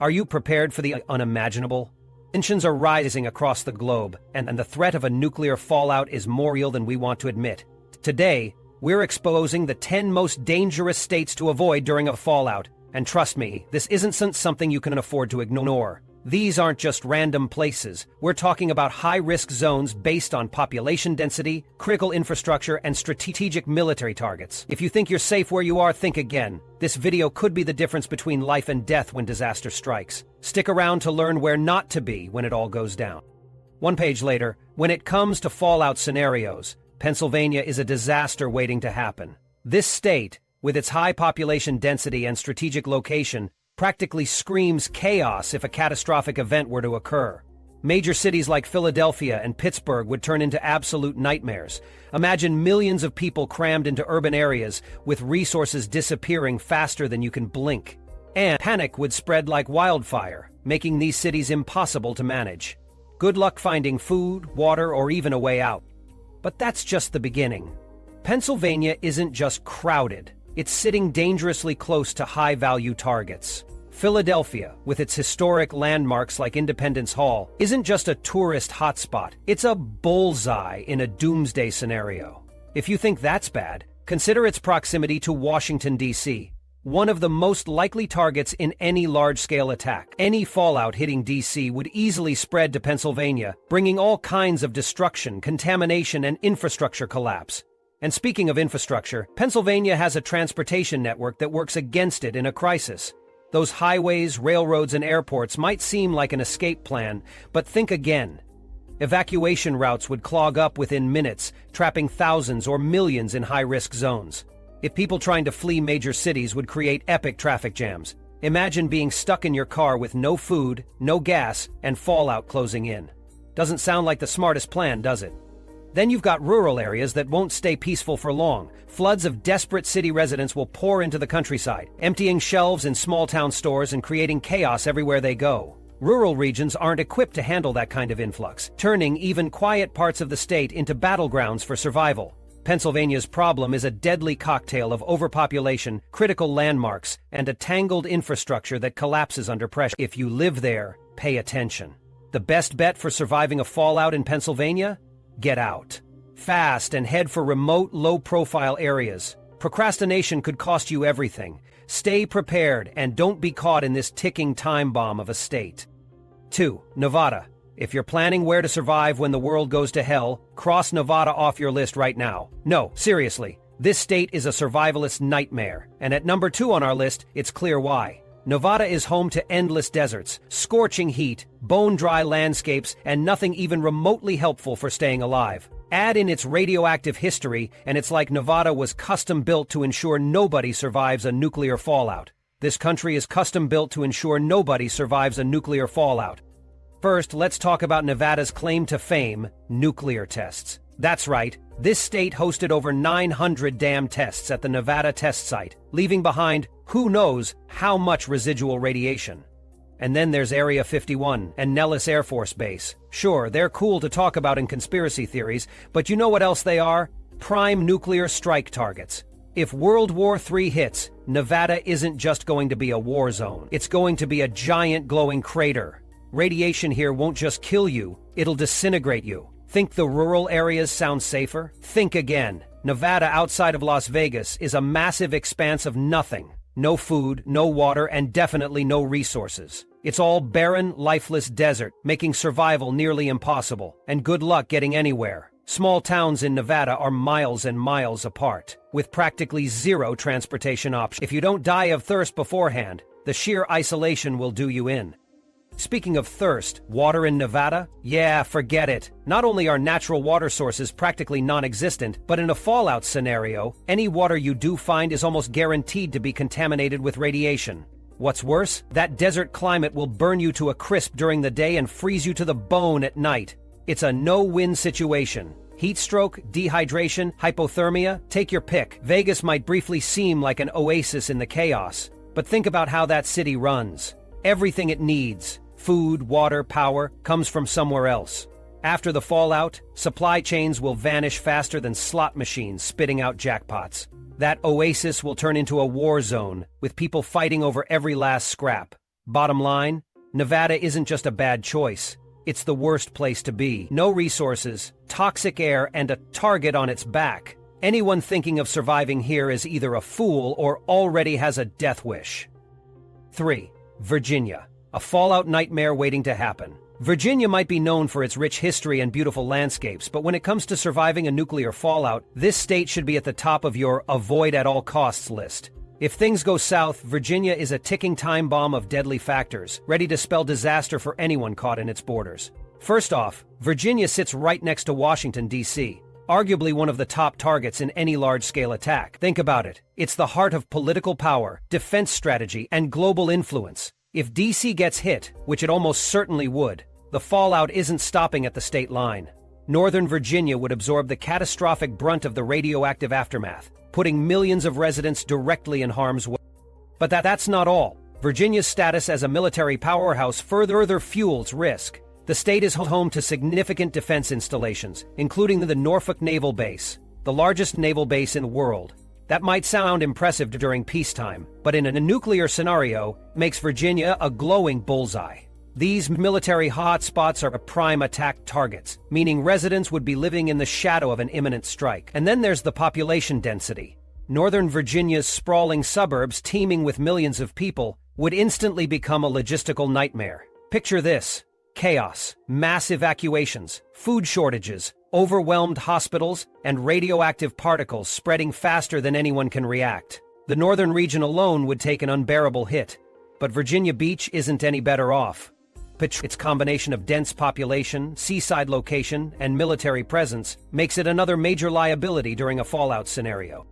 Are you prepared for the unimaginable? Tensions are rising across the globe, and the threat of a nuclear fallout is more real than we want to admit. Today, we're exposing the 10 most dangerous states to avoid during a fallout. And trust me, this isn't something you can afford to ignore. These aren't just random places. We're talking about high-risk zones based on population density, critical infrastructure, and strategic military targets. If you think you're safe where you are, think again. This video could be the difference between life and death when disaster strikes. Stick around to learn where not to be when it all goes down. One page later, when it comes to fallout scenarios, Pennsylvania is a disaster waiting to happen. This state, with its high population density and strategic location, practically screams chaos if a catastrophic event were to occur. Major cities like Philadelphia and Pittsburgh would turn into absolute nightmares. Imagine millions of people crammed into urban areas with resources disappearing faster than you can blink. And panic would spread like wildfire, making these cities impossible to manage. Good luck finding food, water, or even a way out. But that's just the beginning. Pennsylvania isn't just crowded. It's sitting dangerously close to high-value targets. Philadelphia, with its historic landmarks like Independence Hall, isn't just a tourist hotspot. It's a bullseye in a doomsday scenario. If you think that's bad, consider its proximity to Washington, D.C., one of the most likely targets in any large-scale attack. Any fallout hitting D.C. would easily spread to Pennsylvania, bringing all kinds of destruction, contamination, and infrastructure collapse. And speaking of infrastructure, Pennsylvania has a transportation network that works against it in a crisis. Those highways, railroads, and airports might seem like an escape plan, but think again. Evacuation routes would clog up within minutes, trapping thousands or millions in high-risk zones. If people trying to flee major cities would create epic traffic jams, imagine being stuck in your car with no food, no gas, and fallout closing in. Doesn't sound like the smartest plan, does it? Then you've got rural areas that won't stay peaceful for long. Floods of desperate city residents will pour into the countryside, emptying shelves in small-town stores and creating chaos everywhere they go. Rural regions aren't equipped to handle that kind of influx, turning even quiet parts of the state into battlegrounds for survival. Pennsylvania's problem is a deadly cocktail of overpopulation, critical landmarks, and a tangled infrastructure that collapses under pressure. If you live there, pay attention. The best bet for surviving a fallout in Pennsylvania? Get out. Fast and head for remote, low-profile areas. Procrastination could cost you everything. Stay prepared and don't be caught in this ticking time bomb of a state. 2. Nevada. If you're planning where to survive when the world goes to hell, cross Nevada off your list right now. No, seriously, this state is a survivalist nightmare. And at number 2 on our list, it's clear why. Nevada is home to endless deserts, scorching heat, bone-dry landscapes, and nothing even remotely helpful for staying alive. Add in its radioactive history, and it's like Nevada was custom-built to ensure nobody survives a nuclear fallout. This country is custom-built to ensure nobody survives a nuclear fallout. First, let's talk about Nevada's claim to fame, nuclear tests. That's right, this state hosted over 900 damn tests at the Nevada test site, leaving behind who knows how much residual radiation. And then there's Area 51 and Nellis Air Force Base. Sure, they're cool to talk about in conspiracy theories, but you know what else they are? Prime nuclear strike targets. If World War III hits, Nevada isn't just going to be a war zone. It's going to be a giant glowing crater. Radiation here won't just kill you, it'll disintegrate you. Think the rural areas sound safer? Think again. Nevada outside of Las Vegas is a massive expanse of nothing. No food, no water, and definitely no resources. It's all barren, lifeless desert, making survival nearly impossible. And good luck getting anywhere. Small towns in Nevada are miles and miles apart, with practically zero transportation options. If you don't die of thirst beforehand, the sheer isolation will do you in. Speaking of thirst, water in Nevada? Yeah, forget it. Not only are natural water sources practically non-existent, but in a fallout scenario, any water you do find is almost guaranteed to be contaminated with radiation. What's worse, that desert climate will burn you to a crisp during the day and freeze you to the bone at night. It's a no-win situation. Heat stroke, dehydration, hypothermia, take your pick. Vegas might briefly seem like an oasis in the chaos, but think about how that city runs. Everything it needs, food, water, power, comes from somewhere else. After the fallout, supply chains will vanish faster than slot machines spitting out jackpots. That oasis will turn into a war zone, with people fighting over every last scrap. Bottom line, Nevada isn't just a bad choice. It's the worst place to be. No resources, toxic air, and a target on its back. Anyone thinking of surviving here is either a fool or already has a death wish. 3. Virginia. A fallout nightmare waiting to happen. Virginia might be known for its rich history and beautiful landscapes, but when it comes to surviving a nuclear fallout, this state should be at the top of your avoid at all costs list. If things go south, Virginia is a ticking time bomb of deadly factors, ready to spell disaster for anyone caught in its borders. First off, Virginia sits right next to Washington, D.C., arguably one of the top targets in any large-scale attack. Think about it. It's the heart of political power, defense strategy, and global influence. If D.C. gets hit, which it almost certainly would, the fallout isn't stopping at the state line. Northern Virginia would absorb the catastrophic brunt of the radioactive aftermath, putting millions of residents directly in harm's way. But that's not all. Virginia's status as a military powerhouse further fuels risk. The state is home to significant defense installations, including the Norfolk Naval Base, the largest naval base in the world. That might sound impressive during peacetime, but in a nuclear scenario, makes Virginia a glowing bullseye. These military hotspots are prime attack targets, meaning residents would be living in the shadow of an imminent strike. And then there's the population density. Northern Virginia's sprawling suburbs, teeming with millions of people, would instantly become a logistical nightmare. Picture this: chaos, mass evacuations, food shortages, overwhelmed hospitals, and radioactive particles spreading faster than anyone can react. The northern region alone would take an unbearable hit, but Virginia Beach isn't any better off. Its combination of dense population, seaside location, and military presence makes it another major liability during a fallout scenario.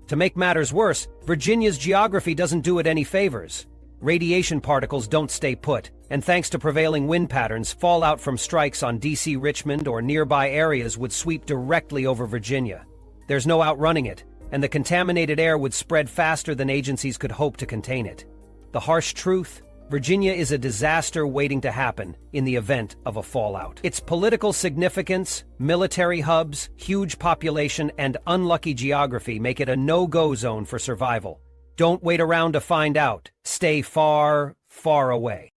To make matters worse, Virginia's geography doesn't do it any favors. Radiation particles don't stay put, and thanks to prevailing wind patterns, fallout from strikes on D.C., Richmond, or nearby areas would sweep directly over Virginia. There's no outrunning it, and the contaminated air would spread faster than agencies could hope to contain it. The harsh truth? Virginia is a disaster waiting to happen in the event of a fallout. Its political significance, military hubs, huge population, and unlucky geography make it a no-go zone for survival. Don't wait around to find out. Stay far, far away.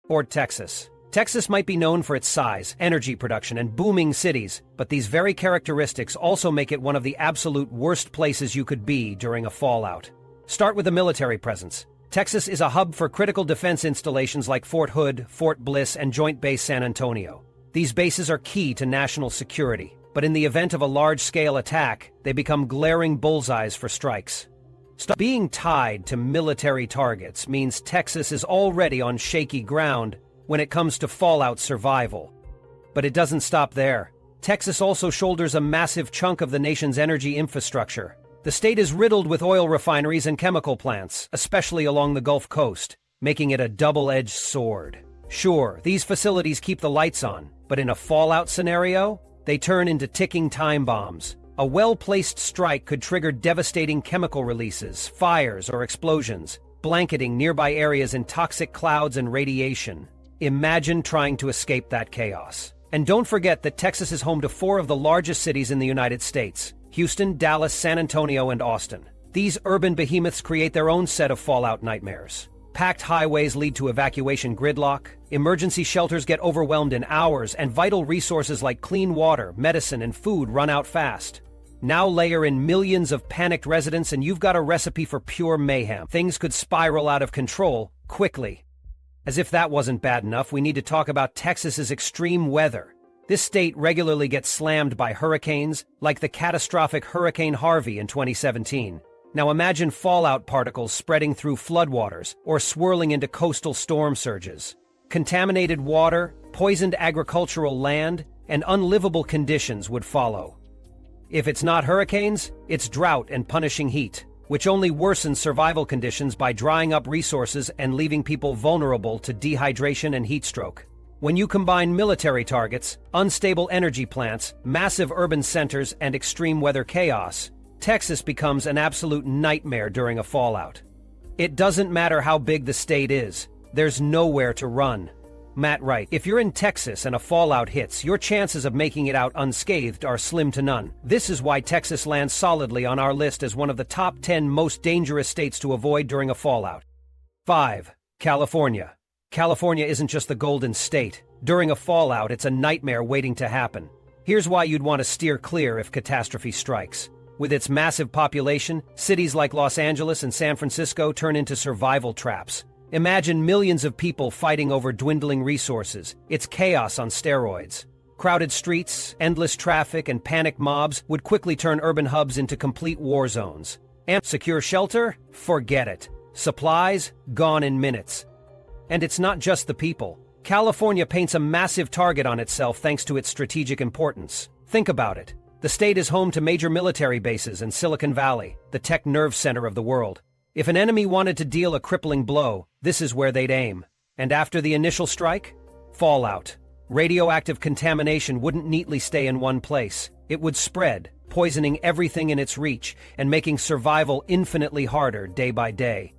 Or Texas. Texas might be known for its size, energy production, and booming cities, but these very characteristics also make it one of the absolute worst places you could be during a fallout. Start with the military presence. Texas is a hub for critical defense installations like Fort Hood, Fort Bliss, and Joint Base San Antonio. These bases are key to national security, but in the event of a large-scale attack, they become glaring bullseyes for strikes. Being tied to military targets means Texas is already on shaky ground when it comes to fallout survival. But it doesn't stop there. Texas also shoulders a massive chunk of the nation's energy infrastructure. The state is riddled with oil refineries and chemical plants, especially along the Gulf Coast, making it a double-edged sword. Sure, these facilities keep the lights on, but in a fallout scenario, they turn into ticking time bombs. A well-placed strike could trigger devastating chemical releases, fires, or explosions, blanketing nearby areas in toxic clouds and radiation. Imagine trying to escape that chaos. And don't forget that Texas is home to 4 of the largest cities in the United States: Houston, Dallas, San Antonio, and Austin. These urban behemoths create their own set of fallout nightmares. Packed highways lead to evacuation gridlock, emergency shelters get overwhelmed in hours, and vital resources like clean water, medicine, and food run out fast. Now layer in millions of panicked residents and you've got a recipe for pure mayhem. Things could spiral out of control quickly. As if that wasn't bad enough, we need to talk about Texas's extreme weather. This state regularly gets slammed by hurricanes, like the catastrophic Hurricane Harvey in 2017. Now imagine fallout particles spreading through floodwaters or swirling into coastal storm surges. Contaminated water, poisoned agricultural land, and unlivable conditions would follow. If it's not hurricanes, it's drought and punishing heat, which only worsens survival conditions by drying up resources and leaving people vulnerable to dehydration and heat stroke. When you combine military targets, unstable energy plants, massive urban centers, and extreme weather chaos, Texas becomes an absolute nightmare during a fallout. It doesn't matter how big the state is, there's nowhere to run. Matt Wright, if you're in Texas and a fallout hits, your chances of making it out unscathed are slim to none. This is why Texas lands solidly on our list as one of the top 10 most dangerous states to avoid during a fallout. 5. California. California isn't just the Golden State. During a fallout, it's a nightmare waiting to happen. Here's why you'd want to steer clear if catastrophe strikes. With its massive population, cities like Los Angeles and San Francisco turn into survival traps. Imagine millions of people fighting over dwindling resources. It's chaos on steroids. Crowded streets, endless traffic, and panicked mobs would quickly turn urban hubs into complete war zones. And secure shelter? Forget it. Supplies? Gone in minutes. And it's not just the people. California paints a massive target on itself thanks to its strategic importance. Think about it. The state is home to major military bases and Silicon Valley, the tech nerve center of the world. If an enemy wanted to deal a crippling blow, this is where they'd aim. And after the initial strike? Fallout. Radioactive contamination wouldn't neatly stay in one place. It would spread, poisoning everything in its reach and making survival infinitely harder day by day.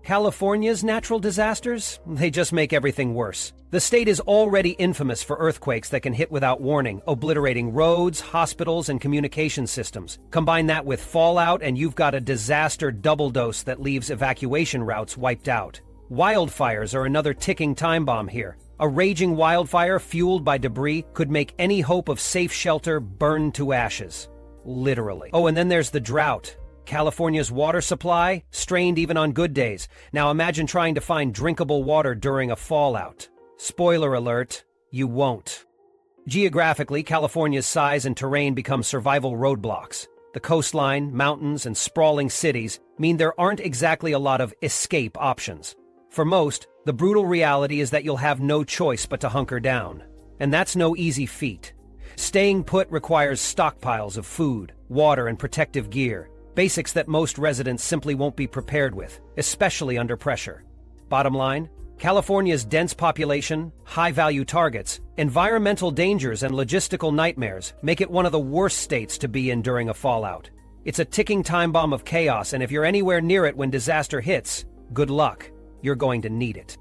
California's natural disasters? They just make everything worse. The state is already infamous for earthquakes that can hit without warning, obliterating roads, hospitals, and communication systems. Combine that with fallout and you've got a disaster double dose that leaves evacuation routes wiped out. Wildfires are another ticking time bomb here. A raging wildfire fueled by debris could make any hope of safe shelter burn to ashes. Literally. Oh, and then there's the drought. California's water supply, strained even on good days. Now imagine trying to find drinkable water during a fallout. Spoiler alert, you won't. Geographically, California's size and terrain become survival roadblocks. The coastline, mountains, and sprawling cities mean there aren't exactly a lot of escape options. For most, the brutal reality is that you'll have no choice but to hunker down. And that's no easy feat. Staying put requires stockpiles of food, water, and protective gear. Basics that most residents simply won't be prepared with, especially under pressure. Bottom line, California's dense population, high-value targets, environmental dangers, and logistical nightmares make it one of the worst states to be in during a fallout. It's a ticking time bomb of chaos, and if you're anywhere near it when disaster hits, good luck. You're going to need it.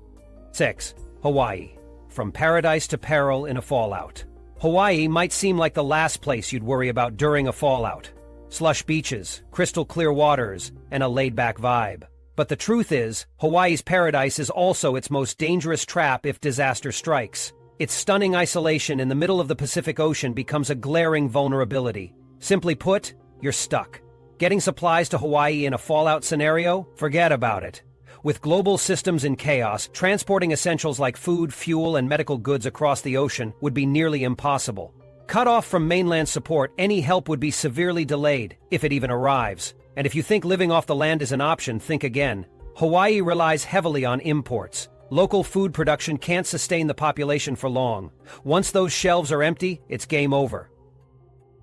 6. Hawaii. From paradise to peril in a fallout. Hawaii might seem like the last place you'd worry about during a fallout. Slush beaches, crystal clear waters, and a laid-back vibe. But the truth is, Hawaii's paradise is also its most dangerous trap if disaster strikes. Its stunning isolation in the middle of the Pacific Ocean becomes a glaring vulnerability. Simply put, you're stuck. Getting supplies to Hawaii in a fallout scenario? Forget about it. With global systems in chaos, transporting essentials like food, fuel, and medical goods across the ocean would be nearly impossible. Cut off from mainland support, any help would be severely delayed, if it even arrives. And if you think living off the land is an option, think again. Hawaii relies heavily on imports. Local food production can't sustain the population for long. Once those shelves are empty, it's game over.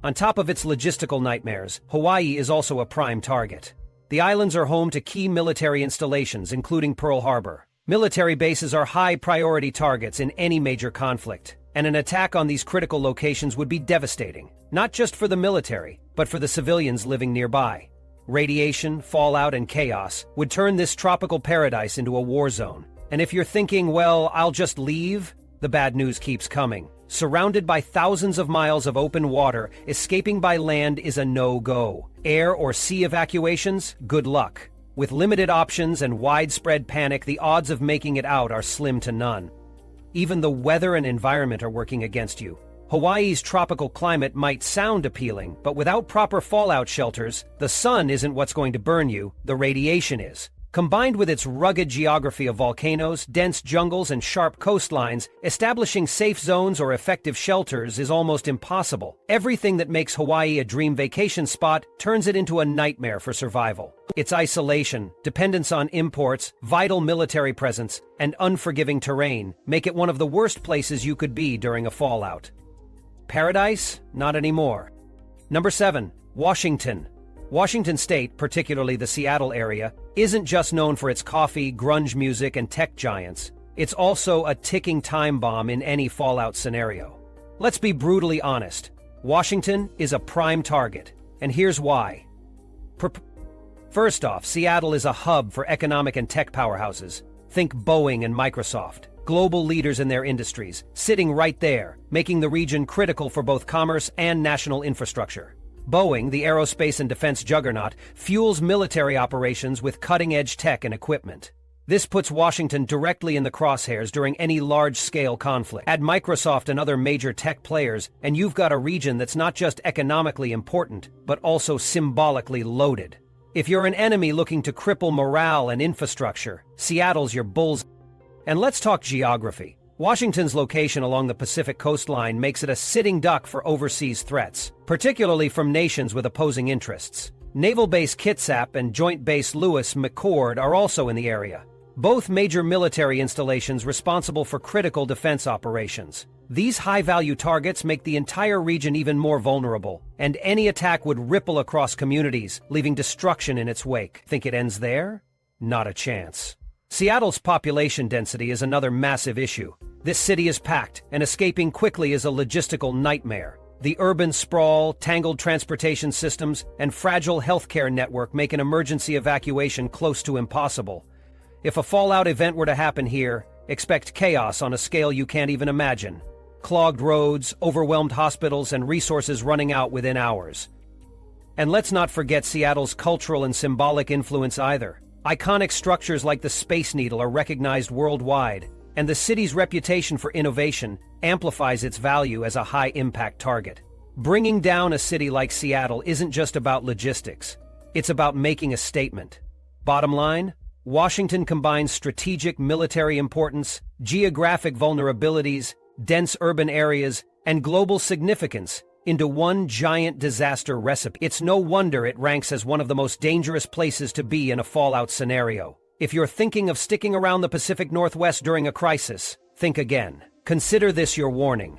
On top of its logistical nightmares, Hawaii is also a prime target. The islands are home to key military installations, including Pearl Harbor. Military bases are high-priority targets in any major conflict. And an attack on these critical locations would be devastating, not just for the military, but for the civilians living nearby. Radiation, fallout, and chaos would turn this tropical paradise into a war zone. And if you're thinking, well, I'll just leave, the bad news keeps coming. Surrounded by thousands of miles of open water, escaping by land is a no-go. Air or sea evacuations? Good luck. With limited options and widespread panic, the odds of making it out are slim to none. Even the weather and environment are working against you. Hawaii's tropical climate might sound appealing, but without proper fallout shelters, the sun isn't what's going to burn you, the radiation is. Combined with its rugged geography of volcanoes, dense jungles, and sharp coastlines, establishing safe zones or effective shelters is almost impossible. Everything that makes Hawaii a dream vacation spot turns it into a nightmare for survival. Its isolation, dependence on imports, vital military presence, and unforgiving terrain make it one of the worst places you could be during a fallout. Paradise? Not anymore. Number 7. Washington. Washington State, particularly the Seattle area, isn't just known for its coffee, grunge music, and tech giants. It's also a ticking time bomb in any fallout scenario. Let's be brutally honest. Washington is a prime target, and here's why. First off, Seattle is a hub for economic and tech powerhouses. Think Boeing and Microsoft, global leaders in their industries, sitting right there, making the region critical for both commerce and national infrastructure. Boeing, the aerospace and defense juggernaut, fuels military operations with cutting-edge tech and equipment. This puts Washington directly in the crosshairs during any large-scale conflict. Add Microsoft and other major tech players, and you've got a region that's not just economically important, but also symbolically loaded. If you're an enemy looking to cripple morale and infrastructure, Seattle's your bullseye. And let's talk geography. Washington's location along the Pacific coastline makes it a sitting duck for overseas threats, particularly from nations with opposing interests. Naval Base Kitsap and Joint Base Lewis McChord are also in the area, both major military installations responsible for critical defense operations. These high-value targets make the entire region even more vulnerable, and any attack would ripple across communities, leaving destruction in its wake. Think it ends there? Not a chance. Seattle's population density is another massive issue. This city is packed, and escaping quickly is a logistical nightmare. The urban sprawl, tangled transportation systems, and fragile healthcare network make an emergency evacuation close to impossible. If a fallout event were to happen here, expect chaos on a scale you can't even imagine. Clogged roads, overwhelmed hospitals, and resources running out within hours. And let's not forget Seattle's cultural and symbolic influence either. Iconic structures like the Space Needle are recognized worldwide, and the city's reputation for innovation amplifies its value as a high-impact target. Bringing down a city like Seattle isn't just about logistics. It's about making a statement. Bottom line, Washington combines strategic military importance, geographic vulnerabilities, dense urban areas, and global significance into one giant disaster recipe. It's no wonder it ranks as one of the most dangerous places to be in a fallout scenario. If you're thinking of sticking around the Pacific Northwest during a crisis, think again. Consider this your warning.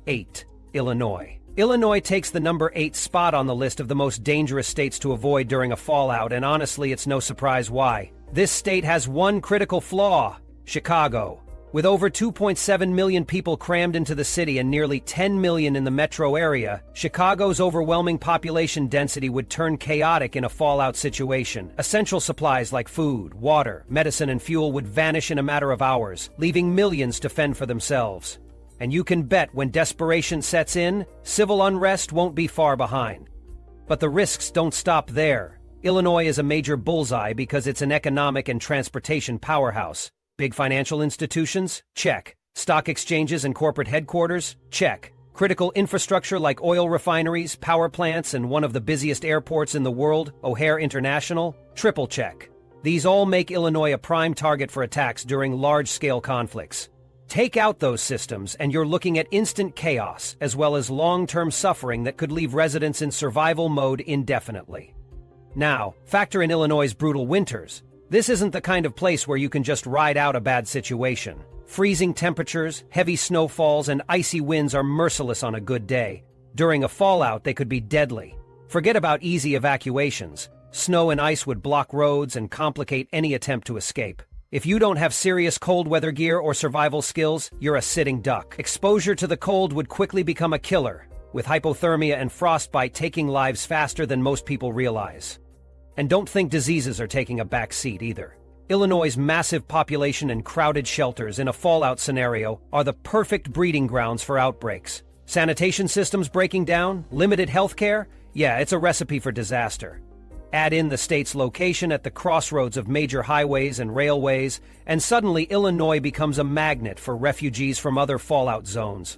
8. Illinois. Illinois takes the number 8 spot on the list of the most dangerous states to avoid during a fallout, and honestly, it's no surprise why. This state has one critical flaw: Chicago. With over 2.7 million people crammed into the city and nearly 10 million in the metro area, Chicago's overwhelming population density would turn chaotic in a fallout situation. Essential supplies like food, water, medicine, and fuel would vanish in a matter of hours, leaving millions to fend for themselves. And you can bet when desperation sets in, civil unrest won't be far behind. But the risks don't stop there. Illinois is a major bullseye because it's an economic and transportation powerhouse. Big financial institutions? Check. Stock exchanges and corporate headquarters? Check. Critical infrastructure like oil refineries, power plants, and one of the busiest airports in the world, O'Hare International? Triple check. These all make Illinois a prime target for attacks during large-scale conflicts. Take out those systems, and you're looking at instant chaos, as well as long-term suffering that could leave residents in survival mode indefinitely. Now, factor in Illinois' brutal winters. This isn't the kind of place where you can just ride out a bad situation. Freezing temperatures, heavy snowfalls, and icy winds are merciless on a good day. During a fallout, they could be deadly. Forget about easy evacuations. Snow and ice would block roads and complicate any attempt to escape. If you don't have serious cold weather gear or survival skills, you're a sitting duck. Exposure to the cold would quickly become a killer, with hypothermia and frostbite taking lives faster than most people realize. And don't think diseases are taking a back seat either. Illinois' massive population and crowded shelters in a fallout scenario are the perfect breeding grounds for outbreaks. Sanitation systems breaking down, limited healthcare? Yeah, it's a recipe for disaster. Add in the state's location at the crossroads of major highways and railways, and suddenly Illinois becomes a magnet for refugees from other fallout zones.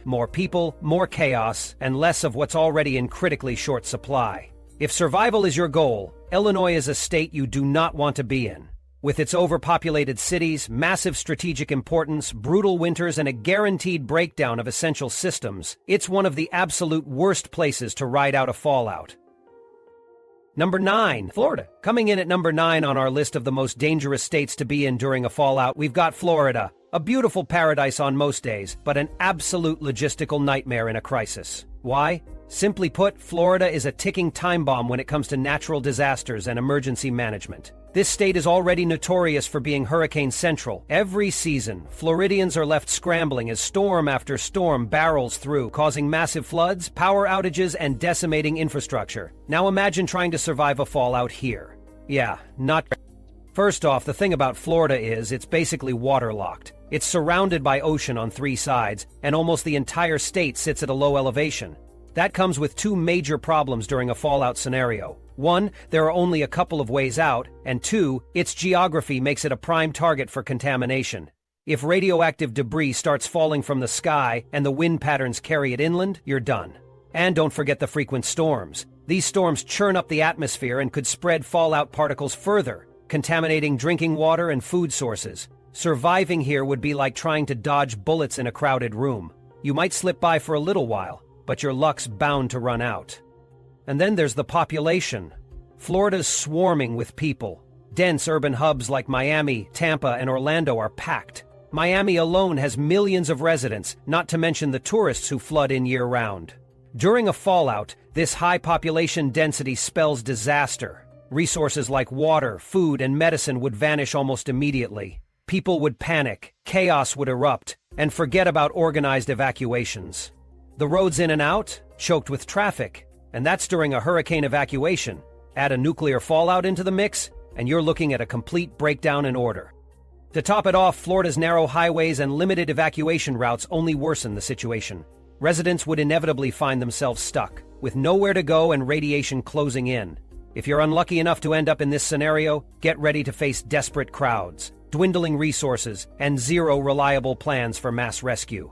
More people, more chaos, and less of what's already in critically short supply. If survival is your goal, Illinois is a state you do not want to be in. With its overpopulated cities, massive strategic importance, brutal winters, and a guaranteed breakdown of essential systems, it's one of the absolute worst places to ride out a fallout. Number 9. Florida. Coming in at number 9 on our list of the most dangerous states to be in during a fallout, we've got Florida. A beautiful paradise on most days, but an absolute logistical nightmare in a crisis. Why? Simply put, Florida is a ticking time bomb when it comes to natural disasters and emergency management. This state is already notorious for being hurricane central. Every season, Floridians are left scrambling as storm after storm barrels through, causing massive floods, power outages, and decimating infrastructure. Now imagine trying to survive a fallout here. Yeah, not. First off, the thing about Florida is it's basically waterlocked. It's surrounded by ocean on 3 sides, and almost the entire state sits at a low elevation. That comes with 2 major problems during a fallout scenario. One, there are only a couple of ways out, and two, its geography makes it a prime target for contamination. If radioactive debris starts falling from the sky and the wind patterns carry it inland, you're done. And don't forget the frequent storms. These storms churn up the atmosphere and could spread fallout particles further, contaminating drinking water and food sources. Surviving here would be like trying to dodge bullets in a crowded room. You might slip by for a little while, but your luck's bound to run out. And then there's the population. Florida's swarming with people. Dense urban hubs like Miami, Tampa, and Orlando are packed. Miami alone has millions of residents, not to mention the tourists who flood in year-round. During a fallout, this high population density spells disaster. Resources like water, food, and medicine would vanish almost immediately. People would panic, chaos would erupt, and forget about organized evacuations. The roads in and out, choked with traffic, and that's during a hurricane evacuation. Add a nuclear fallout into the mix, and you're looking at a complete breakdown in order. To top it off, Florida's narrow highways and limited evacuation routes only worsen the situation. Residents would inevitably find themselves stuck, with nowhere to go and radiation closing in. If you're unlucky enough to end up in this scenario, get ready to face desperate crowds, dwindling resources, and zero reliable plans for mass rescue.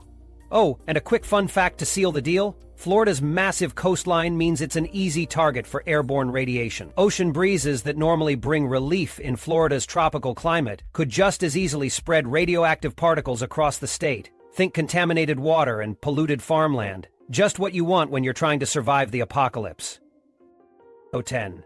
Oh, and a quick fun fact to seal the deal: Florida's massive coastline means it's an easy target for airborne radiation. Ocean breezes that normally bring relief in Florida's tropical climate could just as easily spread radioactive particles across the state. Think contaminated water and polluted farmland. Just what you want when you're trying to survive the apocalypse. 10.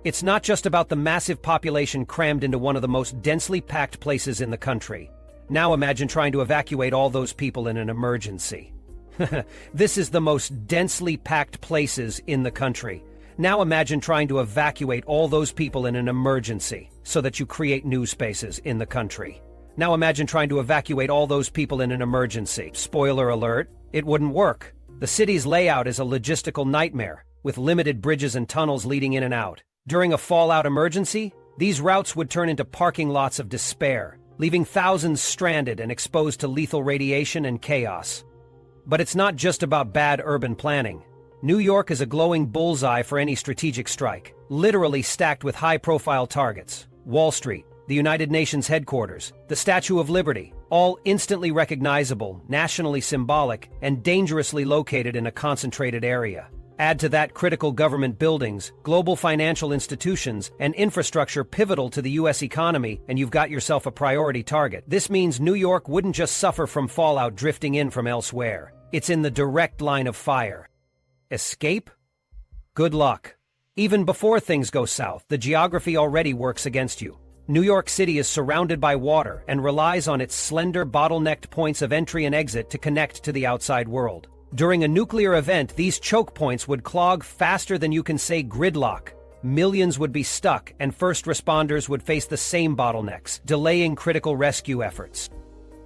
It's not just about the massive population crammed into one of the most densely packed places in the country. Now imagine trying to evacuate all those people in an emergency. This is the most densely packed places in the country. Now imagine trying to evacuate all those people in an emergency so that you create new spaces in the country. Now imagine trying to evacuate all those people in an emergency. Spoiler alert, it wouldn't work. The city's layout is a logistical nightmare, with limited bridges and tunnels leading in and out. During a fallout emergency, these routes would turn into parking lots of despair, leaving thousands stranded and exposed to lethal radiation and chaos. But it's not just about bad urban planning. New York is a glowing bullseye for any strategic strike, literally stacked with high-profile targets. Wall Street, the United Nations headquarters, the Statue of Liberty, all instantly recognizable, nationally symbolic, and dangerously located in a concentrated area. Add to that critical government buildings, global financial institutions, and infrastructure pivotal to the U.S. economy, and you've got yourself a priority target. This means New York wouldn't just suffer from fallout drifting in from elsewhere. It's in the direct line of fire. Escape? Good luck. Even before things go south, the geography already works against you. New York City is surrounded by water and relies on its slender, bottlenecked points of entry and exit to connect to the outside world. During a nuclear event, these choke points would clog faster than you can say gridlock. Millions would be stuck, and first responders would face the same bottlenecks, delaying critical rescue efforts.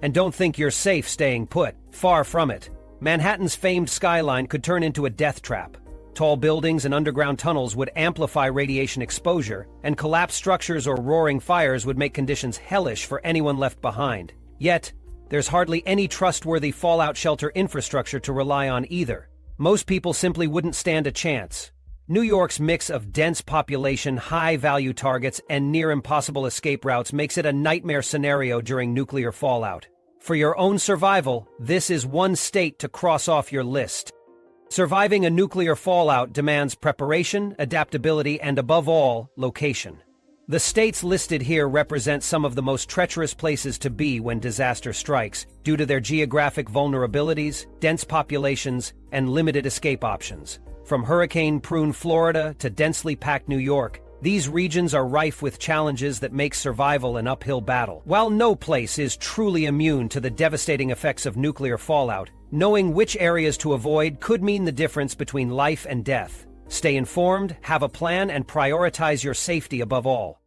And don't think you're safe staying put. Far from it. Manhattan's famed skyline could turn into a death trap. Tall buildings and underground tunnels would amplify radiation exposure, and collapsed structures or roaring fires would make conditions hellish for anyone left behind. Yet, there's hardly any trustworthy fallout shelter infrastructure to rely on either. Most people simply wouldn't stand a chance. New York's mix of dense population, high-value targets, and near-impossible escape routes makes it a nightmare scenario during nuclear fallout. For your own survival, this is one state to cross off your list. Surviving a nuclear fallout demands preparation, adaptability, and above all, location. The states listed here represent some of the most treacherous places to be when disaster strikes, due to their geographic vulnerabilities, dense populations, and limited escape options. From hurricane-prone Florida to densely packed New York, these regions are rife with challenges that make survival an uphill battle. While no place is truly immune to the devastating effects of nuclear fallout, knowing which areas to avoid could mean the difference between life and death. Stay informed, have a plan, and prioritize your safety above all.